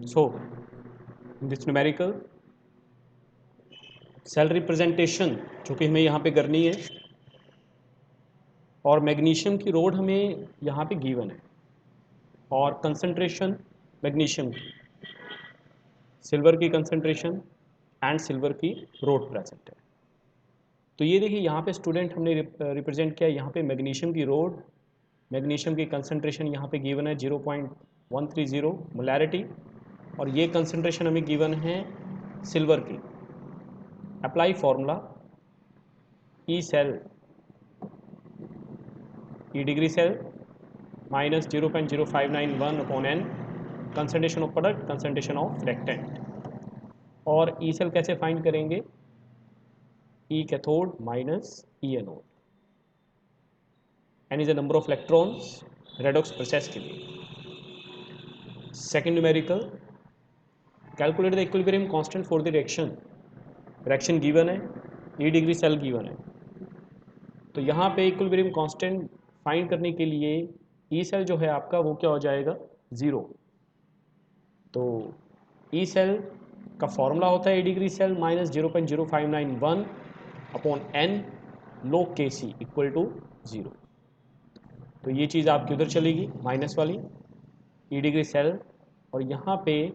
So in this numerical cell representation जो कि हमें यहाँ पे करनी है, और मैग्नीशियम की रोड हमें यहाँ पे गिवन है, और कंसंट्रेशन मैग्नीशियम की, सिल्वर की कंसंट्रेशन एंड सिल्वर की रोड प्रेजेंट है। तो ये देखिए यहाँ पे स्टूडेंट हमने रिप्रेजेंट किया, यहाँ पे मैग्नीशियम की रोड, मैग्नीशियम की कंसंट्रेशन यहाँ पे गिवन है 0.130 मोलैरिटी, और ये कंसंट्रेशन हमें गिवन है सिल्वर की। Apply formula E cell E degree cell minus 0.0591 upon N, concentration of product, concentration of reactant. और ई सेल कैसे फाइंड करेंगे? E cathode minus E anode, N is the number of electrons redox process के लिए। Second numerical, calculate the equilibrium constant for the reaction. Reaction given है, E degree cell given है, तो यहाँ पे equilibrium constant find करने के लिए ई सेल जो है आपका वो क्या हो जाएगा? 0। तो ई सेल का फॉर्मूला होता है E degree cell minus 0.0591 upon n log K C equal to 0। तो ये चीज़ आपकी उधर चलेगी माइनस वाली ई डिग्री सेल, और यहाँ पे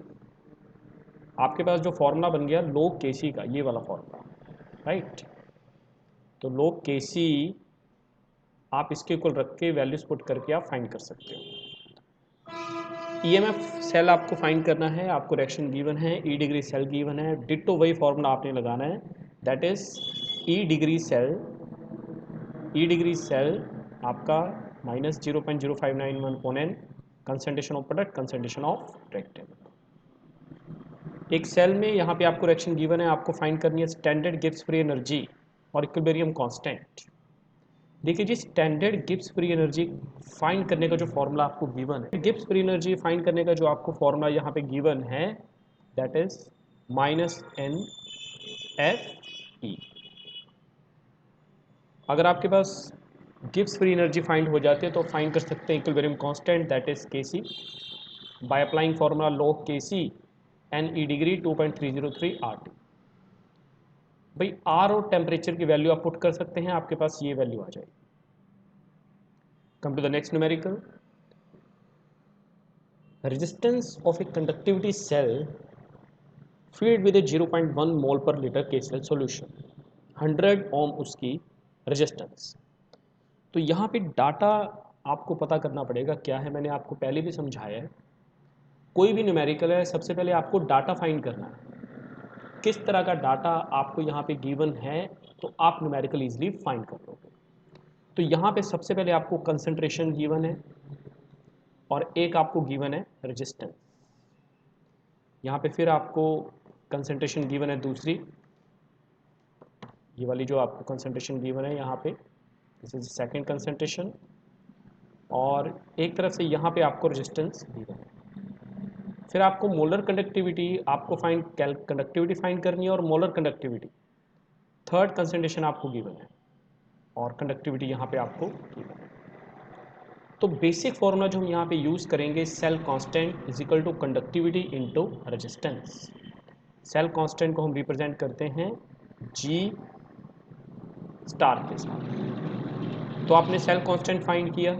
आपके पास जो फॉर्मूला बन गया log के सी का, ये वाला फॉर्मूला, राइट। तो log के सी आप इसके इक्वल रख के वैल्यूज पुट करके आप फाइंड कर सकते हो। ईएमएफ सेल आपको फाइंड करना है, आपको रिएक्शन गिवन है, ई डिग्री सेल गिवन है, डिट्टो वही फॉर्मूला आपने लगाना है, that is E degree cell आपका minus 0.0591 upon N, concentration of product, concentration of reactant. एक सेल में यहाँ पे आपको रिएक्शन गिवन है, आपको फाइंड करनी है स्टैंडर्ड गिब्स फ्री एनर्जी और इक्विलिब्रियम कांस्टेंट। देखिए जी, standard Gibbs free energy find करने का जो फॉर्मूला आपको गिवन है, गिब्स फ्री एनर्जी फाइंड करने का जो आपको फॉर्मूला यहाँ पे गिवन है, that is minus N F E. अगर आपके पास गिब्स फ्री एनर्जी फाइंड हो जाती है तो फाइंड कर सकते हैं equilibrium constant, that is K C, by applying formula log K C N E degree 2.303 R T. भाई आर और टेम्परेचर की वैल्यू आप पुट कर सकते हैं, आपके पास ये वैल्यू आ जाएगी। Come to the next numerical, resistance of a conductivity cell filled with a 0.1 mole per liter KCl solution, 100 ओम उसकी रेजिस्टेंस। तो यहाँ पे डाटा आपको पता करना पड़ेगा क्या है, मैंने आपको पहले भी समझाया है। कोई भी न्यूमेरिकल है, सबसे पहले आपको डाटा फाइंड करना है, किस तरह का डाटा आपको यहाँ पे गिवन है, तो आप न्यूमेरिकल इजीली फाइंड कर लोगे। तो यहाँ पे सबसे पहले आपको कंसंट्रेशन गिवन है, और एक आपको गिवन है रेजिस्टेंस। यहाँ पे फिर आपको कंसंट्रेशन गिवन है दूसरी, ये वाली जो आपको कंसंट्रेशन गिवन है यहाँ पे, दिस इज सेकंड कंसंट्रेशन, और एक तरफ से यहाँ पे आपको रेजिस्टेंस गिवन है। फिर आपको मोलर कंडक्टिविटी आपको कंडक्टिविटी फाइंड करनी है, और मोलर कंडक्टिविटी थर्ड कंसंट्रेशन आपको गिवन है, और कंडक्टिविटी यहाँ पे आपको गिवन है। तो बेसिक फॉर्मूला जो हम यहाँ पे यूज़ करेंगे, cell constant is equal to conductivity into resistance. Cell constant को हम रिप्रेजेंट करते हैं जी स्टार के साथ। तो आपने सेल कांस्टेंट फाइंड किया,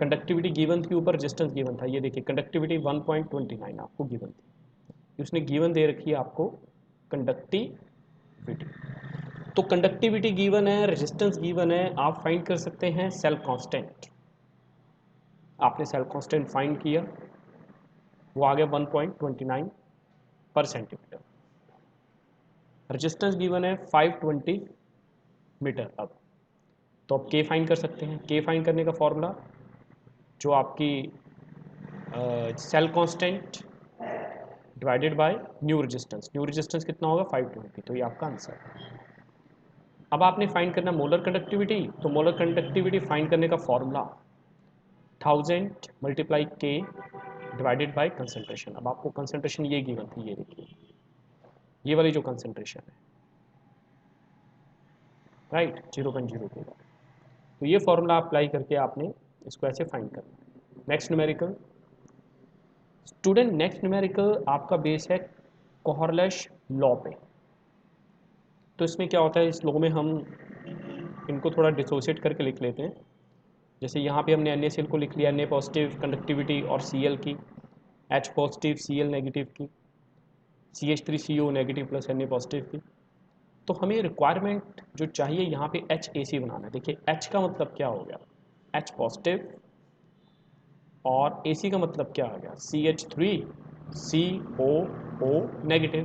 कंडक्टिविटी गिवन थी, ऊपर रेजिस्टेंस गिवन था। ये देखिए कंडक्टिविटी 1.29 आपको गिवन थी, उसने गिवन दे रखी है आपको कंडक्टिविटी। तो कंडक्टिविटी गिवन है, रेजिस्टेंस गिवन है, आप फाइंड कर सकते हैं सेल कांस्टेंट। आपने सेल कांस्टेंट फाइंड किया, वो आ गया 1.29 पर सेंटीमीटर। रेजिस्टेंस गिवन है 520 मीटर। अब तो आप के फाइंड कर सकते हैं। के फाइंड करने का फॉर्मूला जो आपकी cell constant divided by new resistance कितना होगा 520, तो ये आपका आंसर है। अब आपने फाइंड करना मोलर कंडक्टिविटी, तो मोलर कंडक्टिविटी फाइंड करने का फॉर्मूला 1000 मल्टीप्लाई के डिवाइडेड बाय कंसंट्रेशन। अब आपको कंसंट्रेशन ये गिवन थी, ये देखिए ये वाली जो कंसंट्रेशन है, राइट 0.02। तो ये फॉर्मूला अप्लाई करके आपने इसको ऐसे फाइंड करना है। Next numerical, student next numerical आपका बेस है कोहरलेश लॉ पे। तो इसमें क्या होता है, इस लॉ में हम इनको थोड़ा डिसोशिएट करके लिख लेते हैं। जैसे यहाँ पे हमने NaCl को लिख लिया, Na पॉजिटिव कंडक्टिविटी और Cl की, H पॉजिटिव Cl नेगेटिव की, CH3CO negative plus Na positive की। तो हमें रिक्वायरमेंट जो चाहिए यहाँ पे HAC बनाना है। देखिए H का मतलब क्या हो गया, H पॉजिटिव, और AC का मतलब क्या आ गया, CH3COO नेगेटिव।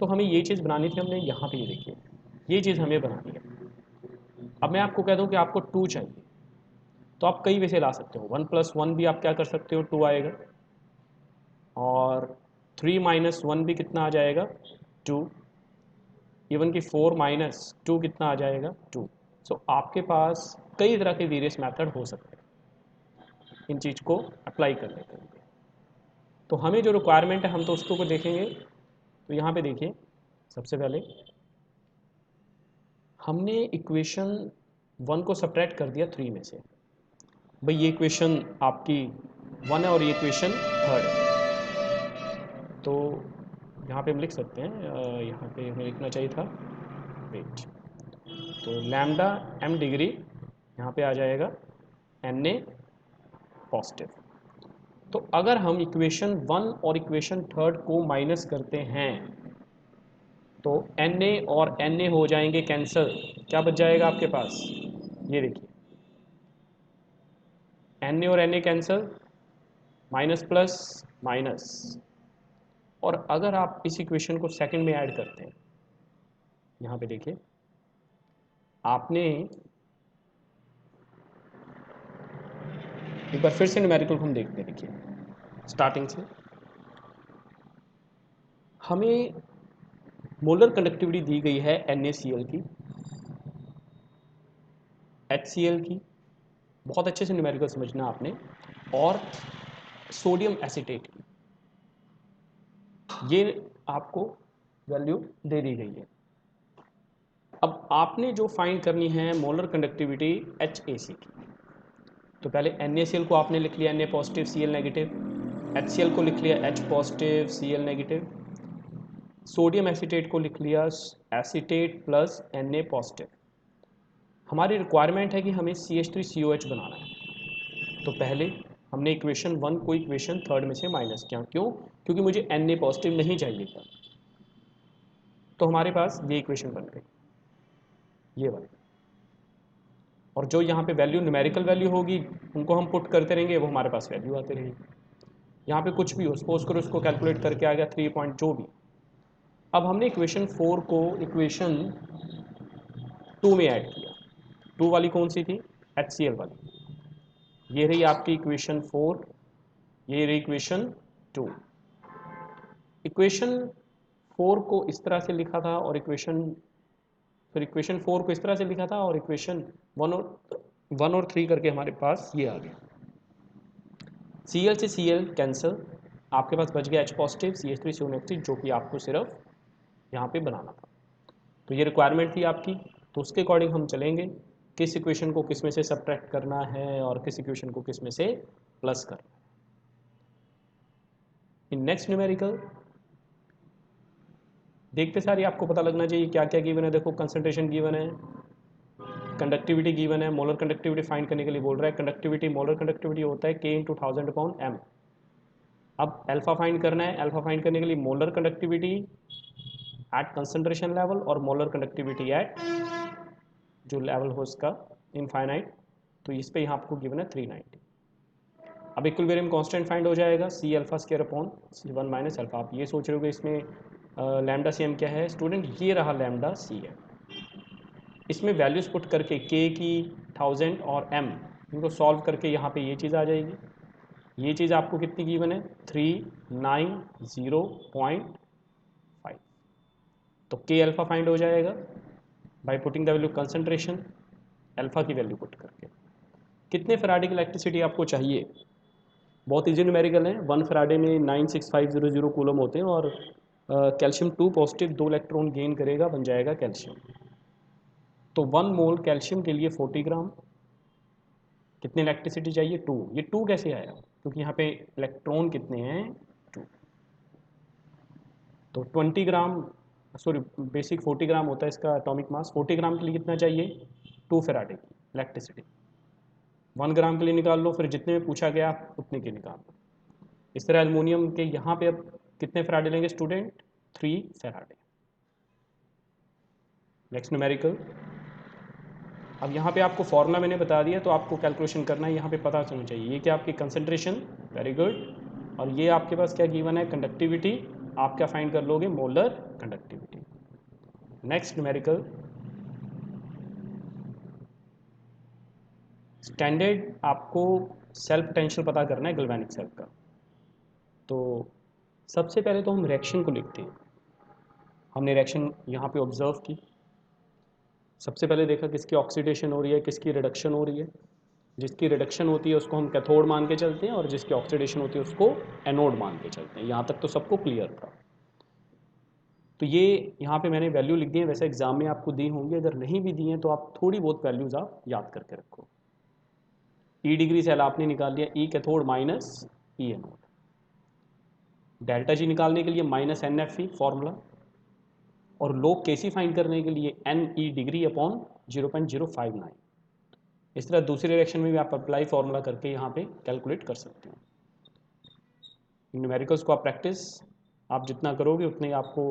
तो हमें ये चीज़ बनानी थी, हमने यहाँ पे ये देखिए ये चीज़ हमें बनानी है। अब मैं आपको कह दूँ कि आपको 2 चाहिए, तो आप कई वे से ला सकते हो। 1 + 1 भी आप क्या कर सकते हो, 2 आएगा, और 3 - 1 भी कितना आ जाएगा, 2। इवन कि 4 - 2 कितना आ जाएगा, 2। सो आपके पास कई तरह के वेरियस मेथड हो सकते हैं, इन चीज़ को अप्लाई कर लेते हैं। तो हमें जो रिक्वायरमेंट है हम तो उसको देखेंगे। तो यहाँ पे देखिए सबसे पहले हमने इक्वेशन 1 को सब्ट्रैक्ट कर दिया 3 में से। भाई ये इक्वेशन आपकी 1 है और ये इक्वेशन 3 है। तो यहाँ पे हम लिख सकते हैं, यहाँ पे हमें लिखना चाहिए था, वेट, तो लैम्डा m डिग्री यहाँ पे आ जाएगा Na पॉजिटिव। तो अगर हम इक्वेशन 1 और इक्वेशन 3 को माइनस करते हैं तो Na और Na हो जाएंगे कैंसिल। क्या बच जाएगा आपके पास, ये देखिए Na और Na cancel, minus plus minus. और अगर आप इस इक्वेशन को सेकंड में ऐड करते हैं, यहाँ पे देखिए आपने एक बार फिर से न्यूमेरिकल को हम देखते हैं। देखिए स्टार्टिंग से हमें मोलर कंडक्टिविटी दी गई है NaCl की, HCl की, बहुत अच्छे से न्यूमेरिकल समझना आपने, और सोडियम एसीटेट की, ये आपको वैल्यू दे दी गई है। अब आपने जो फाइंड करनी है मोलर कंडक्टिविटी HAC की, तो पहले NaCl को आपने लिख लिया Na positive Cl negative, HCl को लिख लिया H positive Cl negative, sodium acetate को लिख लिया एसीटेट प्लस Na पॉजिटिव। हमारी रिक्वायरमेंट है कि हमें CH3COH बनाना है। तो पहले हमने इक्वेशन 1 को इक्वेशन 3 में से माइनस किया, क्यों, क्योंकि मुझे Na पॉजिटिव नहीं चाहिए था। तो हमारे पास ये इक्वेशन बन गई, ये वाली, और जो यहाँ पे वैल्यू न्यूमेरिकल वैल्यू होगी उनको हम पुट करते रहेंगे, वो हमारे पास वैल्यू आती रहेगी। यहाँ पे कुछ भी हो, सपोज करो उसको कैलकुलेट करके आ गया 3 पॉइंट जो भी। अब हमने इक्वेशन 4 को इक्वेशन 2 में ऐड किया। 2 वाली कौन सी थी, HCl वाली। ये रही आपकी इक्वेशन 4, ये रही इक्वेशन 2। इक्वेशन 4 को इस तरह से लिखा था, और इक्वेशन 4 को इस तरह से लिखा था, और इक्वेशन 1 और 3 करके हमारे पास ये आ गया। Cl से Cl कैंसिल, आपके पास बच गया H पॉजिटिव CH3CO नेगेटिव, जो कि आपको सिर्फ यहाँ पे बनाना था। तो ये रिक्वायरमेंट थी आपकी, तो उसके अकॉर्डिंग हम चलेंगे किस इक्वेशन को किस में से सब्ट्रैक्ट करना है और किस इक्वेशन को किस में से प्लस करना है। इन नेक्स्ट न्यूमेरिकल देखते सारी आपको पता लगना चाहिए क्या क्या गिवन है। देखो कंसंट्रेशन गिवन है, कंडक्टिविटी गिवन है, मोलर कंडक्टिविटी फाइंड करने के लिए बोल रहा है। कंडक्टिविटी, मोलर कंडक्टिविटी होता है K × 1000/m। अब अल्फा फाइंड करना है, अल्फा फाइंड करने के लिए molar conductivity eight concentration level और मोलर कंडक्टिविटी एट जो लेवल हो उसका इनफाइनाइट। तो इस पे यहाँ आपको गिवन है 390। अब इक्विलिब्रियम कांस्टेंट फाइंड हो जाएगा C∝² माइनस अल्फा। आप ये सोच रहे हो कि इसमें लैम्डा सी एम क्या है स्टूडेंट, ये रहा लैम्डा सी एम। इसमें वैल्यूज़ पुट करके K की 1000 और M इनको सॉल्व करके यहाँ पे ये चीज़ आ जाएगी। ये चीज़ आपको कितनी गिवन है, 390.5। तो K अल्फा फाइंड हो जाएगा by putting the value concentration, alpha की वैल्यू पुट करके। कितने फैराडे की इलेक्ट्रिसिटी आपको चाहिए, बहुत इजी न्यूमेरिकल है। 1 फैराडे में 96500 कूलम होते हैं, और कैल्शियम 2 पॉजिटिव 2 इलेक्ट्रॉन गेन करेगा, बन जाएगा कैल्शियम। तो 1 मोल कैल्शियम के लिए 40 ग्राम, कितनी इलेक्ट्रिसिटी चाहिए, 2। ये 2 कैसे आया, क्योंकि यहाँ पे इलेक्ट्रॉन कितने हैं 2। तो 20 ग्राम, सॉरी बेसिक 40 ग्राम होता है इसका एटॉमिक मास। 40 ग्राम के लिए कितना चाहिए 2 फैराडे की इलेक्ट्रिसिटी। 1 ग्राम के लिए निकाल लो, फिर जितने में पूछा गया उतने के निकाल लो। इस तरह एल्युमिनियम के यहाँ पे अब कितने फैराडे लेंगे स्टूडेंट 3 फैराडे। Next numerical. अब यहाँ पे आपको फॉर्मूला मैंने बता दिया, तो आपको कैलकुलेशन करना है, यहाँ पे पता चलना चाहिए ये क्या आपकी कंसंट्रेशन, वेरी गुड। और ये आपके पास क्या गिवन है कंडक्टिविटी, आप क्या फाइंड कर लोगे molar conductivity. Next numerical. Standard आपको सेल्फ पोटेंशियल पता करना है गैल्वेनिक सेल का। तो सबसे पहले तो हम रिएक्शन को लिखते हैं। हमने रिएक्शन यहाँ पे ऑब्जर्व की। सबसे पहले देखा किसकी ऑक्सीडेशन हो रही है, किसकी रिडक्शन हो रही है। जिसकी रिडक्शन होती है उसको हम कैथोड मान के चलते हैं, और जिसकी ऑक्सीडेशन होती है उसको एनोड मान के चलते हैं। यहाँ तक तो सबको क्लियर था। तो ये यहाँ पे मैंने वैल्यू लिख दी है, वैसे एग्जाम में आपको दी होंगी, अगर नहीं भी दी हैं तो आप थोड़ी बहुत वैल्यूज आप याद करके रखो। ई डिग्री सेल आपने निकाल लिया, E cathode minus E anode. Delta G निकालने के लिए minus N F E formula, और लोग केसी फाइंड करने के लिए एन ई डिग्री अपॉन 0.059। इस तरह दूसरे रिएक्शन में भी आप अप्लाई फॉर्मूला करके यहाँ पे कैलकुलेट कर सकते हो। न्यूमेरिकल्स को आप प्रैक्टिस आप जितना करोगे उतनी आपको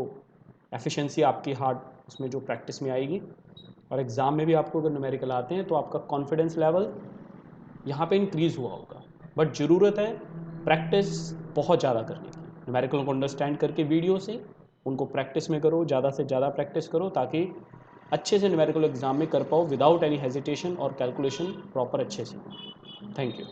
एफिशिएंसी आपकी हार्ड उसमें जो प्रैक्टिस में आएगी, और एग्ज़ाम में भी आपको अगर न्यूमेरिकल आते हैं तो आपका कॉन्फिडेंस लेवल यहाँ पे इंक्रीज़ हुआ होगा। बट ज़रूरत है प्रैक्टिस बहुत ज़्यादा करने की। न्यूमेरिकल को अंडरस्टैंड करके वीडियो से उनको प्रैक्टिस में करो, ज़्यादा से ज़्यादा प्रैक्टिस करो, ताकि अच्छे से न्यूमेरिकल एग्जाम में कर पाओ विदाउट एनी हेजिटेशन, और कैलकुलेशन प्रॉपर अच्छे से। Thank you.